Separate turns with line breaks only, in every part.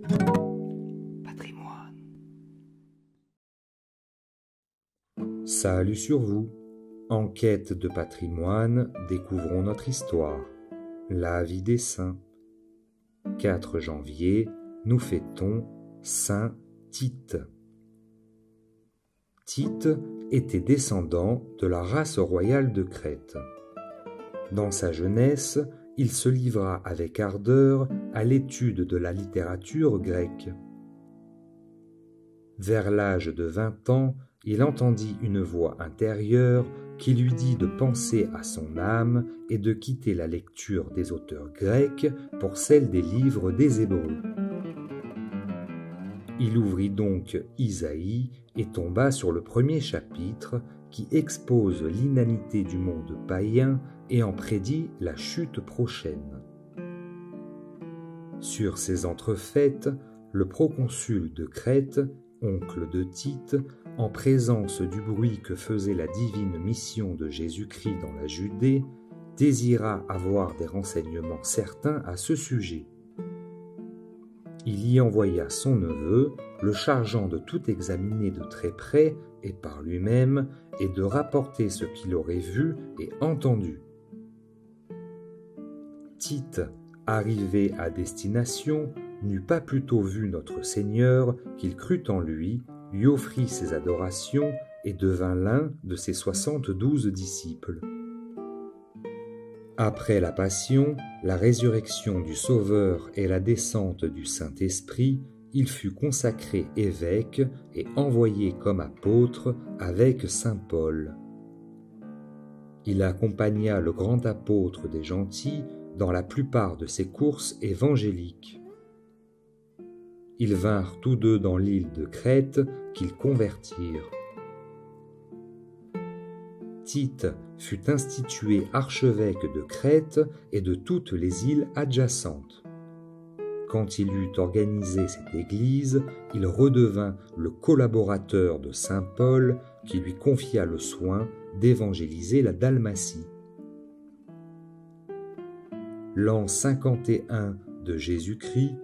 Patrimoine.
Salut sur vous. En quête de patrimoine, découvrons notre histoire. La vie des saints. 4 janvier, nous fêtons Saint Tite. Tite était descendant de la race royale de Crète. Dans sa jeunesse, il se livra avec ardeur à l'étude de la littérature grecque. Vers l'âge de 20 ans, il entendit une voix intérieure qui lui dit de penser à son âme et de quitter la lecture des auteurs grecs pour celle des livres des Hébreux. Il ouvrit donc Isaïe et tomba sur le premier chapitre qui expose l'inanité du monde païen et en prédit la chute prochaine. Sur ces entrefaites, le proconsul de Crète, oncle de Tite, en présence du bruit que faisait la divine mission de Jésus-Christ dans la Judée, désira avoir des renseignements certains à ce sujet. Il y envoya son neveu, le chargeant de tout examiner de très près et par lui-même, et de rapporter ce qu'il aurait vu et entendu. Tite, arrivé à destination, n'eut pas plutôt vu notre Seigneur qu'il crut en lui offrit ses adorations et devint l'un de ses 72 disciples. Après la Passion, la résurrection du Sauveur et la descente du Saint-Esprit, il fut consacré évêque et envoyé comme apôtre avec saint Paul. Il accompagna le grand apôtre des gentils dans la plupart de ses courses évangéliques. Ils vinrent tous deux dans l'île de Crète qu'ils convertirent. Tite fut institué archevêque de Crète et de toutes les îles adjacentes. Quand il eut organisé cette église, il redevint le collaborateur de saint Paul qui lui confia le soin d'évangéliser la Dalmatie. L'an 51 de Jésus-Christ,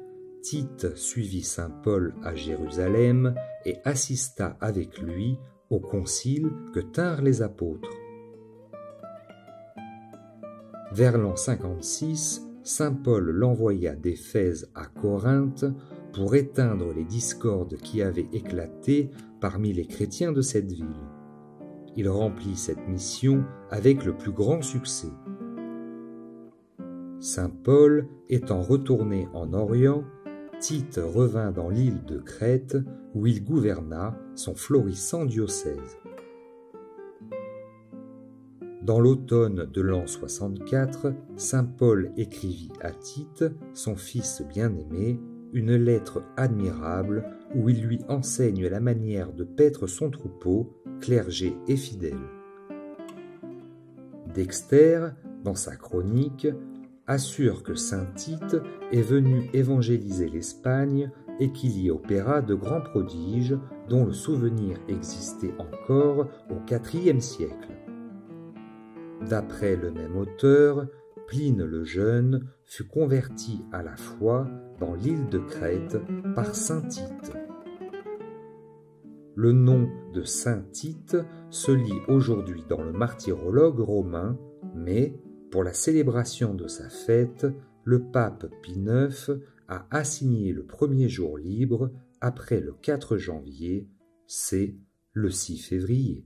Tite suivit saint Paul à Jérusalem et assista avec lui au concile que tinrent les apôtres. Vers l'an 56, saint Paul l'envoya d'Éphèse à Corinthe pour éteindre les discordes qui avaient éclaté parmi les chrétiens de cette ville. Il remplit cette mission avec le plus grand succès. Saint Paul étant retourné en Orient, Tite revint dans l'île de Crète où il gouverna son florissant diocèse. Dans l'automne de l'an 64, saint Paul écrivit à Tite, son fils bien-aimé, une lettre admirable où il lui enseigne la manière de paître son troupeau, clergé et fidèle. Dexter, dans sa chronique, assure que saint Tite est venu évangéliser l'Espagne et qu'il y opéra de grands prodiges dont le souvenir existait encore au IVe siècle. D'après le même auteur, Pline le Jeune fut converti à la foi dans l'île de Crète par saint Tite. Le nom de saint Tite se lit aujourd'hui dans le martyrologe romain, mais pour la célébration de sa fête, le pape Pie IX a assigné le premier jour libre après le 4 janvier, c'est le 6 février.